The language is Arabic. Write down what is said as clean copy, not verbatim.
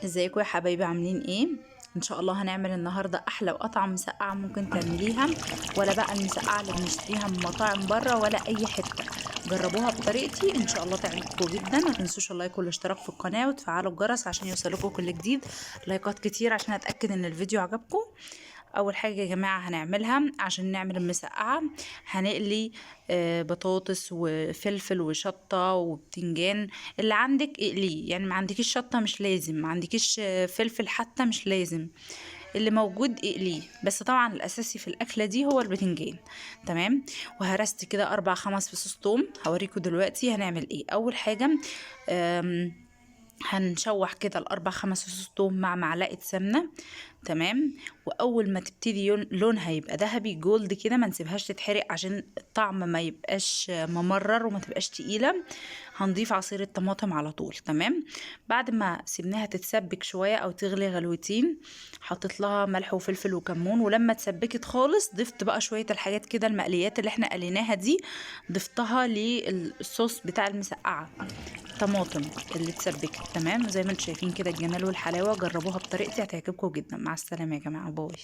ازيكم يا حبايبي، عاملين ايه؟ ان شاء الله هنعمل النهارده احلى واطعم مسقعه ممكن تعمليها، ولا بقى المسقعه اللي بنشتريها من مطاعم بره ولا اي حته. جربوها بطريقتي ان شاء الله تعجبكم جدا. ما تنسوش اللايك والاشتراك في القناه وتفعلوا الجرس عشان يوصلكم كل جديد. لايكات كتير عشان اتاكد ان الفيديو عجبكم. اول حاجه يا جماعه هنعملها عشان نعمل المسقعه، هنقلي بطاطس وفلفل وشطه وبتنجان. اللي عندك اقليه، يعني ما عندكيش شطه مش لازم، ما عندكيش فلفل حتى مش لازم، اللي موجود اقليه. بس طبعا الاساسي في الاكله دي هو البتنجان. تمام. وهرست كده 4 5 فصوص توم، هوريكم دلوقتي هنعمل ايه. اول حاجه هنشوح كده ال4 5 فصوص توم مع معلقه سمنه. تمام. واول ما تبتدي لونها يبقى ذهبي جولد كده، ما نسيبهاش تتحرق عشان الطعم ما يبقاش ممرر وما تبقاش تقيله. هنضيف عصير الطماطم على طول. تمام. بعد ما سيبناها تتسبك شويه او تغلي غلوتين، حطيت لها ملح وفلفل وكمون، ولما اتسبكت خالص ضفت بقى شويه الحاجات كده، المقليات اللي احنا قليناها دي ضفتها للصوص بتاع المسقعه، طماطم اللي اتسبكت. تمام. زي ما انتم شايفين كده الجمال والحلاوه. جربوها بطريقتي هتعجبكم جدا. مع السلامه يا جماعه، باي.